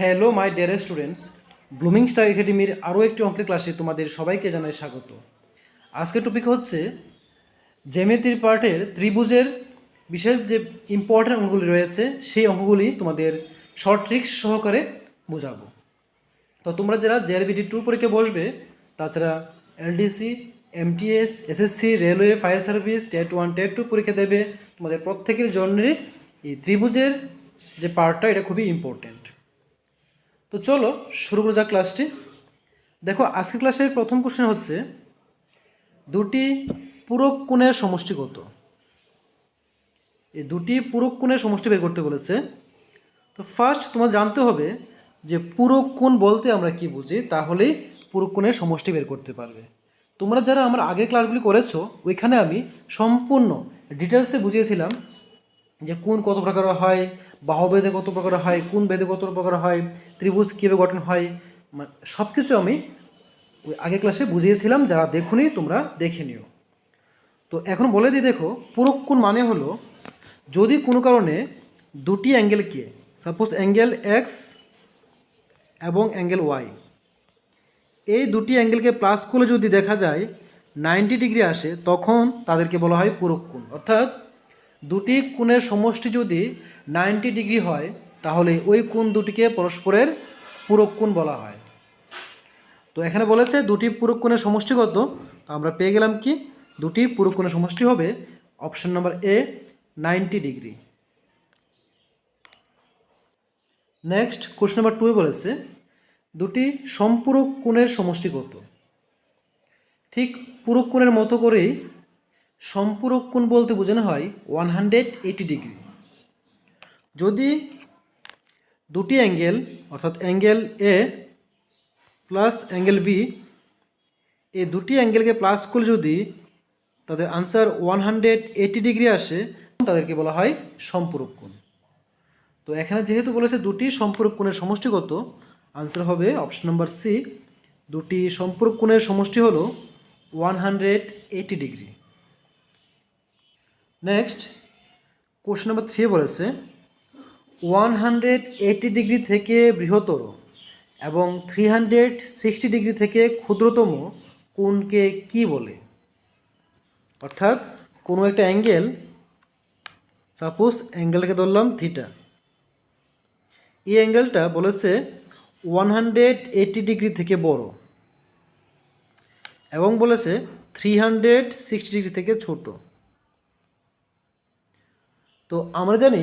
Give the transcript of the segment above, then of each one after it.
Hello my dear students, blooming star একাডেমির আরও একটি অঙ্কের ক্লাসে তোমাদের সবাইকে জানাই স্বাগত। আজকের টপিক হচ্ছে জ্যামিতির পার্টের ত্রিভুজের বিশেষ যে ইম্পর্টেন্ট অঙ্কগুলি রয়েছে সেই অঙ্কগুলি তোমাদের শর্ট ট্রিক্স সহকারে বোঝাবো। তো তোমরা যারা জেআরবিটি 2 পরীক্ষা বসবে, তাছাড়া LDC, MTS, SSC, railway, fire service, TET 1, TET 2 পরীক্ষা দেবে, তোমাদের প্রত্যেকের জন্যই এই ত্রিভুজের যে পার্টটা এটা খুবই ইম্পর্টেন্ট। তো চলো শুরু করা যাক ক্লাসটি। দেখো, আজকের ক্লাসের প্রথম কোশ্চেন হচ্ছে দুটি পূরক কোণের সমষ্টি কত। এই দুটি পূরক কোণের সমষ্টি বের করতে বলেছে। তো ফার্স্ট তোমার জানতে হবে যে পূরক কোণ বলতে আমরা কি বুঝি, তাহলেই পূরক কোণের সমষ্টি বের করতে পারবে। তোমরা যারা আমার আগের ক্লাসগুলি করেছো ওইখানে আমি সম্পূর্ণ ডিটেলসে বুঝিয়েছিলাম যে কোণ কত প্রকার হয়, বাহুভেদে কত প্রকার হয়, কোণ ভেদে কত প্রকার হয়, ত্রিভুজ কীভাবে গঠন হয়, সব কিছু আমি ওই আগের ক্লাসে বুঝিয়েছিলাম। যারা দেখুনি তোমরা দেখে নিও। তো এখন বলে দিই, দেখো পূরক কোণ মানে হলো যদি কোনো কারণে দুটি অ্যাঙ্গেলকে, সাপোজ অ্যাঙ্গেল এক্স এবং অ্যাঙ্গেল ওয়াই, এই দুটি অ্যাঙ্গেলকে প্লাস করলে যদি দেখা যায় 90 ডিগ্রি আসে, তখন তাদেরকে বলা হয় পূরক কোণ। অর্থাৎ দুটি কোণের সমষ্টি যদি 90 ডিগ্রি হয় তাহলে ওই কোণ দুটিকে পরস্পরের পূরক কোণ বলা হয়। তো এখানে বলেছে দুটি পূরক কোণের সমষ্টি কত, তো আমরা পেয়ে গেলাম কি দুটি পূরক কোণের সমষ্টি হবে option number A 90 degree. Next question number 2 বলেছে দুটি সম্পূরক কোণের সমষ্টি কত। ঠিক পূরক কোণের মতো করেই সম্পূরক কোণ বলতে বোঝানো হয় 180 ডিগ্রি। যদি দুটি অ্যাঙ্গেল অর্থাৎ angle A plus angle B, এই দুটি অ্যাঙ্গেলকে প্লাস করলে যদি তাদের আনসার 180 ডিগ্রি আসে, তাদেরকে বলা হয় সম্পূরক কোণ। তো এখানে যেহেতু বলেছে দুটি সম্পূরক কোণের সমষ্টি কত, আনসার হবে অপশন নাম্বার সি, দুটি সম্পূরক কোণের সমষ্টি হলো 180 ডিগ্রি। নেক্সট কোশ্চেন নাম্বার 3 বলেছে 180 ডিগ্রি থেকে বৃহত্তর এবং 360 ডিগ্রি থেকে ক্ষুদ্রতম কোণকে কি বলে। অর্থাৎ কোনো একটা অ্যাঙ্গেল, সাপোজ অ্যাঙ্গেলটাকে ধরলাম থিটা, এই অ্যাঙ্গেলটা বলেছে 180 ডিগ্রি থেকে বড় এবং বলেছে 360 ডিগ্রি থেকে ছোট। তো আমরা জানি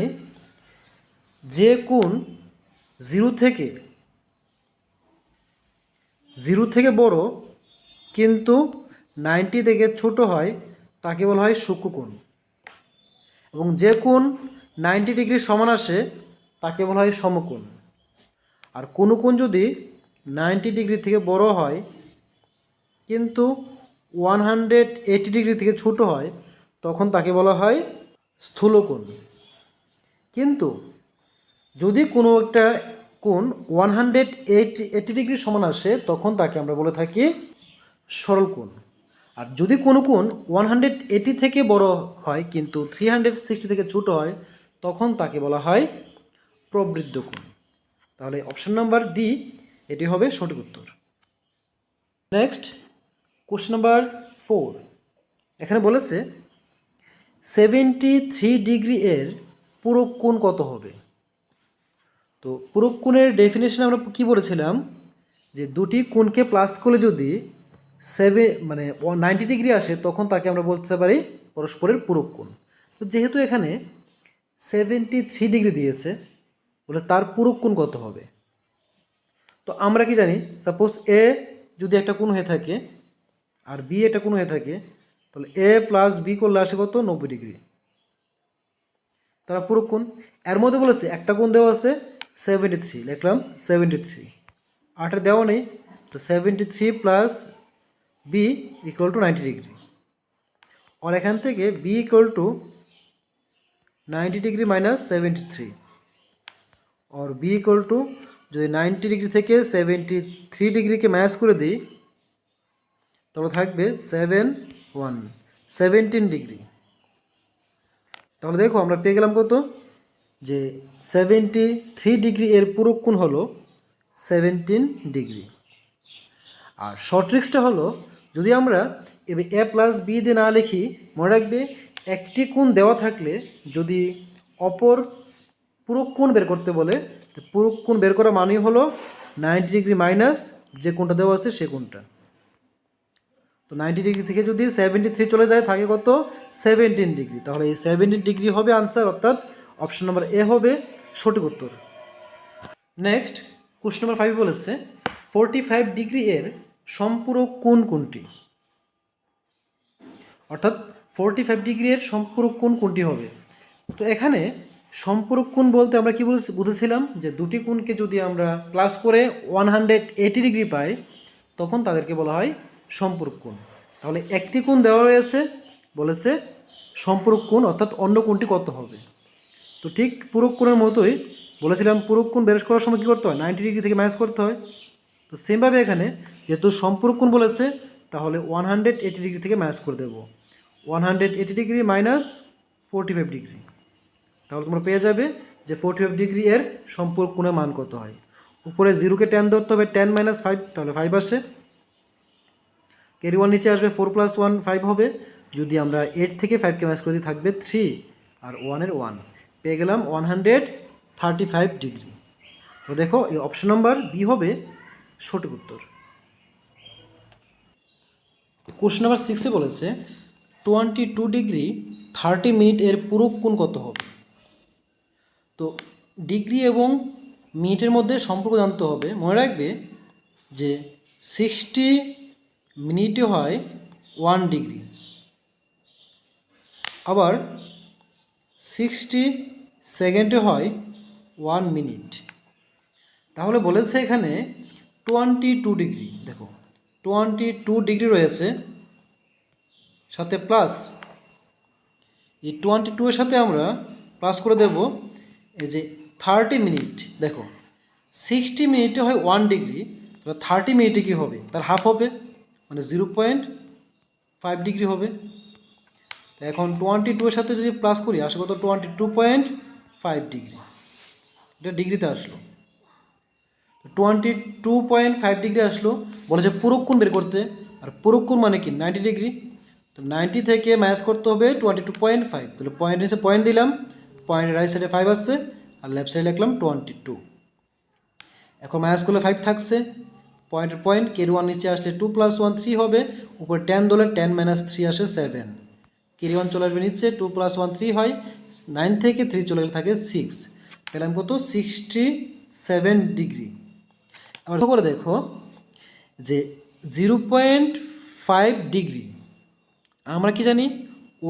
যে কোণ জিরো থেকে বড় কিন্তু 90 থেকে ছোট হয় তাকে বলা হয় সূক্ষ্মকোণ, এবং যে কোণ 90 ডিগ্রি সমান আসে তাকে বলা হয় সমকোণ। আর কোনো কোণ যদি 90 ডিগ্রি থেকে বড় হয় কিন্তু 180 ডিগ্রি থেকে ছোট হয় তখন তাকে বলা হয় স্থূলকোণ। কিন্তু যদি কোনো একটা কোণ 180 ডিগ্রি সমান আসে তখন তাকে আমরা বলে থাকি সরল কোণ। আর যদি কোনো কোণ 180 থেকে বড় হয় কিন্তু 360 থেকে ছোট হয় তখন তাকে বলা হয় প্রবৃদ্ধ কোণ। তাহলে অপশন নাম্বার ডি এটি হবে সঠিক উত্তর। নেক্সট কোশ্চেন নাম্বার 4, এখানে বলেছে 73 ডিগ্রি এর পূরক কোণ কত হবে। তো পূরক কোণের ডেফিনেশন আমরা কি বলেছিলাম যে দুটি কোণকে প্লাস করলে যদি 90 ডিগ্রি আসে তখন তাকে আমরা বলতে পারি পরস্পরের পূরক কোণ। তো যেহেতু এখানে 73 ডিগ্রি দিয়েছে বলে তার পূরক কোণ কত হবে। তো আমরা কি জানি, সাপোজ এ যদি একটা কোণ হয়ে থাকে আর বি একটা কোণ হয়ে থাকে, তাহলে এ প্লাস বি করলে আসে কত 90 ডিগ্রি, তারা পূরক কোণ। এর মধ্যে বলেছে একটা কোণ দেওয়া আছে 73, লিখলাম 73, আটের দেওয়া নেই, তো 73 plus B equal to 90 degree. আর এখান থেকে B equal to 90 degree minus 73, और बी इक्वल टू যদি 90 ডিগ্রি থেকে 73 ডিগ্রিকে মাইনাস করে দিই তাহলে থাকবে 17 ডিগ্রি। তাহলে দেখো আমরা পেয়ে গেলাম কত, যে 73 ডিগ্রি এর পূরক কোণ হলো 17 ডিগ্রি। আর শর্ট ট্রিক্সটা হলো, যদি আমরা এবার এ প্লাস বি দিয়ে না লিখি, মনে রাখবে একটি কোণ দেওয়া থাকলে যদি অপর পূরক কোণ বের করতে বলে, তো পূরক কোণ বের করা মানেই হলো 90 ডিগ্রি মাইনাস যে কোণটা দেওয়া আছে সে কোণটা। তো 90 ডিগ্রি থেকে যদি 73 চলে যায়, থাকে কত? 17 ডিগ্রি। তাহলে এই 17 ডিগ্রি হবে আনসার, অর্থাৎ অপশন নম্বর এ হবে সঠিক উত্তর। নেক্সট কোশ্চেন নম্বর 5 বলেছে 45 ডিগ্রি এর সম্পূরক কোণ কোনটি? অর্থাৎ 45 ডিগ্রি এর সম্পূরক কোণ কোনটি হবে? তো এখানে সম্পূরক কোণ বলতে আমরা কি বুঝেছিলাম, যে দুটি কোণকে যদি আমরা প্লাস করে 180 ডিগ্রি পাই, তখন তাদেরকে বলা হয় সম্পূরক কোণ। তাহলে একটি কোণ দেওয়া রয়েছে, বলেছে সম্পূরক কোণ, অর্থাৎ অন্য কোণটি কত হবে। তো ঠিক পূরক কোণের মতোই বলেছিলাম, পূরক কোণ বের করার সময় কী করতে হয়? 90 ডিগ্রি থেকে মাইনাস করতে হয়। তো সেমভাবে এখানে যেহেতু সম্পূরক কোণ বলেছে, তাহলে 180 ডিগ্রি থেকে মাইনাস করে দেবো। 180 ডিগ্রি মাইনাস 45 ডিগ্রি, তাহলে তোমরা পেয়ে যাবে যে 45 ডিগ্রি এর সম্পূরক কোণের মান কত হয়। উপরে 0কে 10 ধরতে হবে, 10 মাইনাস 5, তাহলে 5 আসে। ক্যারি 1 নিচে আসবে, 4 + 1 5 হবে। যদি আমরা 8 থেকে 5কে মাইনাস করে দিই, থাকবে 3 আর 1 এর 1, পেয়ে গেলাম 135 ডিগ্রি। তো দেখো এই অপশন নাম্বার বি হবে সঠিক উত্তর। কোশ্চেন নাম্বার 6-এ বলেছে 22 ডিগ্রি 30 মিনিট এর পূরক কোণ কত হবে? তো ডিগ্রি এবং মিনিটের মধ্যে সম্পর্ক জানতে হবে। মনে রাখবে যে 60 মিনিটে হয় 1 ডিগ্রি, আবার 60 সেকেন্ডে হয় 1 মিনিট। তাহলে বলেছে এখানে 22 ডিগ্রি, দেখো 22 ডিগ্রি রয়েছে, সাথে প্লাস এই 22 এর সাথে আমরা প্লাস করে দেব এই যে 30 মিনিট। দেখো 60 মিনিটে হয় 1 ডিগ্রি, তাহলে 30 মিনিটে কী হবে? তার হাফ হবে, মানে 0.5 ডিগ্রি হবে। এখন 22 এর সাথে যদি প্লাস করি, আসে কত? 22.5 ডিগ্রি, এটা ডিগ্রিতে আসলো। 22.5 ডিগ্রি আসলো। বলেছে পূরক কোণ বের করতে, আর পূরক কোণ মানে কি? 90 ডিগ্রি। তো 90 থেকে মাইনাস করতে হবে 22.5, তাহলে পয়েন্ট এসে পয়েন্ট দিলাম, পয়েন্টের রাইট সাইডে 5 আসছে, আর লেফট সাইডে লিখলাম 22। এখন মাইনাস করলে 5 থাকছে, পয়েন্টের পয়েন্ট, কেরি 1 নিচে আসলে 2 + 1 3 হবে, উপরে 10 ধরলে 10 - 3 আসে 7, কেরি 1 চলে আসবে নিচে, 2 + 1 3 হয়, 9 থেকে 3 চলে গেলে থাকে 6, পেলাম কত? 67 ডিগ্রি। আবার করে দেখো যে 0.5 ডিগ্রি, আমরা কি জানি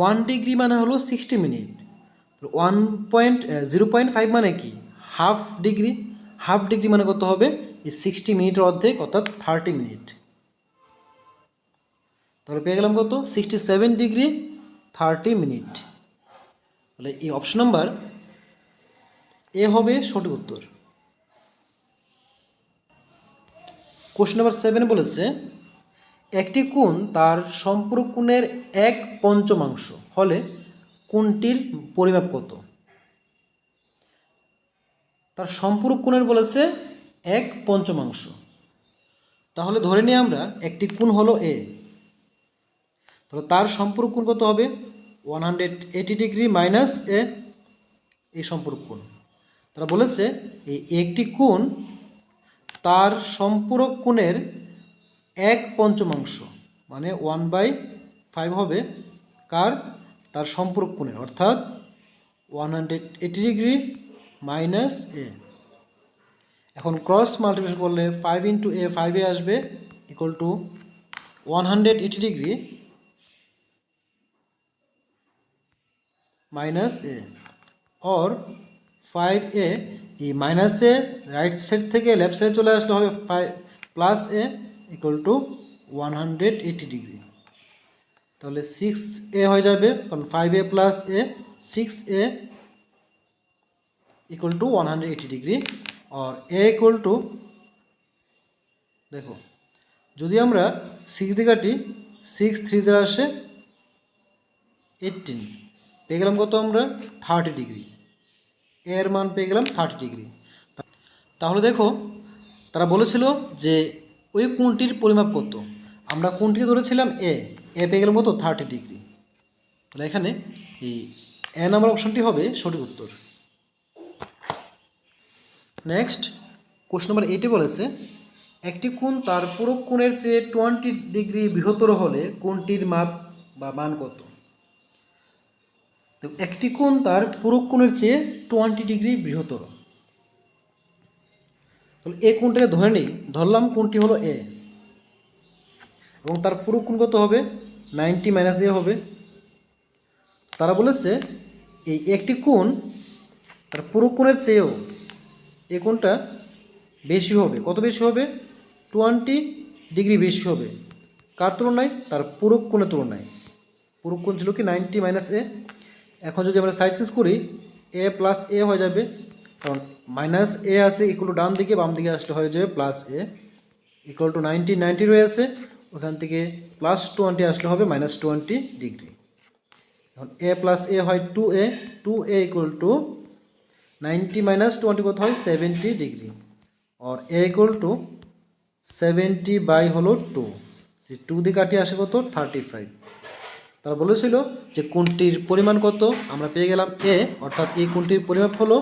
1 ডিগ্রি মানে হলো 60 মিনিট। 0.5 মানে কি? Half degree. হাফ ডিগ্রি মানে কত হবে? এই 60 মিনিটের অর্ধেক, অর্থাৎ 30 মিনিট। তাহলে পেয়ে গেলাম কত? 67 ডিগ্রি 30 মিনিট। তাহলে এই অপশন নাম্বার এ হবে সঠিক উত্তর। কোশ্চেন নাম্বার 7 বলেছে একটি কোণ তার সম্পূরক কোণের 1/5 হলে কোণটির পরিমাপ কত? তার সম্পূরক কোণের বলেছে 1/5। তাহলে ধরে নিই আমরা একটি কোণ হলো এ, তাহলে তার সম্পূরক কোণ কত হবে? 180 ডিগ্রি মাইনাস এ, এই সম্পূরক কোণ। তারা বলেছে এই একটি কোণ তার সম্পূরক কোণের 1/5, মানে 1/5 হবে কার? তার সম্পূরক কোণের, অর্থাৎ 180 ডিগ্রি মাইনাস এ। এখন ক্রস মাল্টিপ্লিকেশন করলে 5 × a, 5a আসবে, equal to 180 degree minus A, or 5a, এই মাইনাস এ রাইট সাইড থেকে লেফট সাইড চলে আসলে হবে plus A, equal to 180 degree. তাহলে 6a হয়ে যাবে, কারণ 5a plus A, 6a equal to 180 degree, আর এ ইকুয়াল টু, দেখো যদি আমরা 6 দিয়ে কাটি, 6 3 আসে 18, পেয়ে গেলাম কত? আমরা 30 ডিগ্রি। এর মান পেয়ে গেলাম 30 ডিগ্রি। তাহলে দেখো তারা বলেছিল যে ওই কোণটির পরিমাপ কত। আমরা কোণটিকে ধরেছিলাম এ পেয়ে গেলাম কত 30 ডিগ্রি। তাহলে এখানে এই এ নাম্বার অপশনটি হবে সঠিক উত্তর। নেক্সট কোশ্চেন নাম্বার 8 বলেছে একটি কোণ তার পূরক কোণের চেয়ে 20 ডিগ্রি বৃহত্তর হলে কোণটির মাপ বা মান কত। তো একটি কোণ তার পূরক কোণের চেয়ে 20 ডিগ্রি বৃহত্তর, তাহলে এ কোণটাকে ধরে নিই, ধরলাম কোণটি হলো এ এবং তার পূরক কোণ কত হবে 90 মাইনাস এ হবে। তারা বলেছে এই একটি কোণ তার পূরক কোণের চেয়েও এই কোণটা বেশি হবে। কত বেশি হবে 20 ডিগ্রি বেশি হবে। কার তুলনায়? তার পূরক কোণের তুলনায়। পূরক কোণ ছিল কি 90 মাইনাস এ। এখন যদি আমরা সাইড চেঞ্জ করি এ প্লাস এ হয়ে যাবে, কারণ মাইনাস এ আছে ইকুয়াল টু ডান দিকে, বাম দিকে আসলে হয়ে যাবে প্লাস এ ইকুয়াল টু 90 রয়েছে, ওখান থেকে প্লাস 20 আসলে হবে মাইনাস 20 ডিগ্রি। এখন এ প্লাস এ হয় 2a ইকুয়াল টু 90 মাইনাস 20 কত হয় 70 ডিগ্রি, और a इक्वल टू 70 বাই হলো 2, 2 দিয়ে কাটিয়ে আসে কত 35। তারা বলেছিল যে কোণটির পরিমাণ কত, আমরা পেয়ে গেলাম এ, অর্থাৎ এই কোণটির পরিমাপ হলো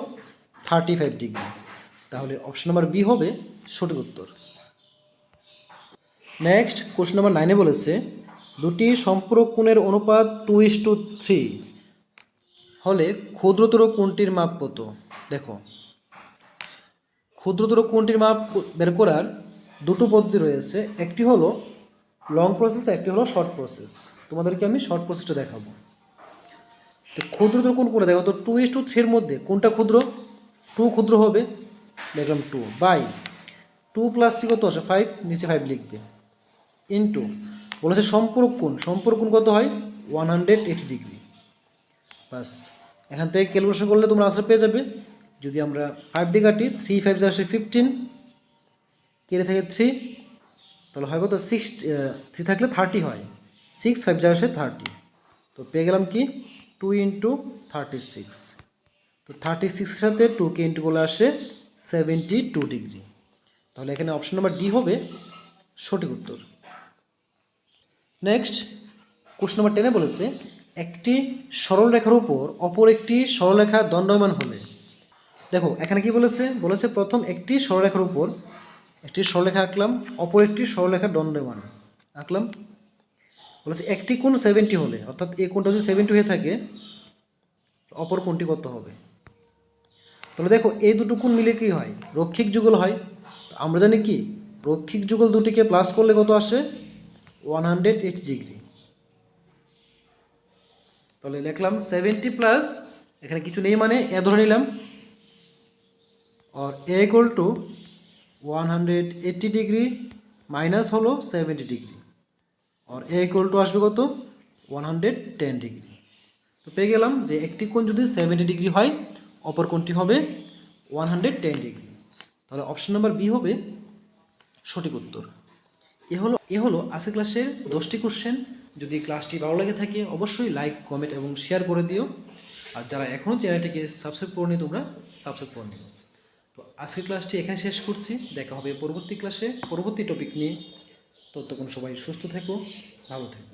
35 ডিগ্রি। তাহলে অপশন নাম্বার বি হবে সঠিক উত্তর। নেক্সট কোশ্চেন নাম্বার 9 বলেছে দুটি সম্পূরক কোণের অনুপাত 2:3 হলে ক্ষুদ্রতর কোণটির মাপ কত। দেখো, ক্ষুদ্রতর কোণটির মাপ বের করার দুটো পদ্ধতি রয়েছে, একটি হলো লং প্রসেস, একটি হলো শর্ট প্রসেস। তোমাদেরকে আমি শর্ট প্রসেসটা দেখাবো। তো ক্ষুদ্রতর কোণ কোনটা দেখো তো 2:3 মধ্যে কোনটা ক্ষুদ্র, 2 ক্ষুদ্র হবে, দেখলাম 2 বাই 2 প্লাস 3 কত আসে 5, নিচে 5 লিখবে, ইন্টু বলেছে সম্পূরক কোণ, সম্পূরক কোণ কত হয় 180 ডিগ্রি। বাস এখান থেকে ক্যালকুলেশন করলে তোমরা আনসার পেয়ে যাবে। যদি আমরা 5 দিয়ে কাটি 3 5 আসে 15, কেটে থাকে 3, তাহলে হয় কত 6, 3 থাকলে 30 হয়, 6 5 আসে 30, তো পেয়ে গেলাম কি 2 ইন্টু 36। তো 36 এর সাথে 2কে ইন্টু করলে আসে 72 ডিগ্রি। তাহলে এখানে অপশন নাম্বার ডি হবে সঠিক উত্তর। নেক্সট কোশ্চেন নাম্বার 10 বলেছে একটি সরলরেখার উপর অপর একটি সরলরেখা দণ্ডায়মান হলে। দেখো এখানে কি বলেছে, বলেছে প্রথম একটি সরলরেখার উপর একটি সরলরেখা আঁকলাম, অপর একটি সরলরেখা দণ্ডায়মান আঁকলাম। বলেছে একটি কোণ 70 হলে, অর্থাৎ এই কোণটা যদি 70 হয়ে থাকে অপর কোণটি কত হবে। তাহলে দেখো এই দুটো কোণ মিলে কি হয় রৈখিক যুগল হয়। তো আমরা জানি কি রৈখিক যুগল দুটিকে প্লাস করলে কত আসে 180 ডিগ্রি। তাহলে লিখলাম 70 প্লাস, এখানে কিছু নেই মানে এ ধরে নিলাম, और a equal to 180 degree minus হলো 70 ডিগ্রি, और a इक्वल टू আসবে কত 110 ডিগ্রি। তো পেয়ে গেলাম যে একটি কোণ যদি 70 ডিগ্রি হয় অপর কোণটি হবে 110 ডিগ্রি। তাহলে অপশন নাম্বার বি হবে সঠিক উত্তর। এ হলো আজকের ক্লাসের 10টি কোশ্চেন। যদি ক্লাসটি ভালো লাগে থাকে অবশ্যই লাইক কমেন্ট এবং শেয়ার করে দিও, আর যারা এখনও চ্যানেলটিকে সাবস্ক্রাইব করনি তোমরা সাবস্ক্রাইব করে নিও। তো আজকের ক্লাসটি এখানে শেষ করছি, দেখা হবে পরবর্তী ক্লাসে পরবর্তী টপিক নিয়ে। ততক্ষণ সবাই সুস্থ থেকো, ভালো থেকো।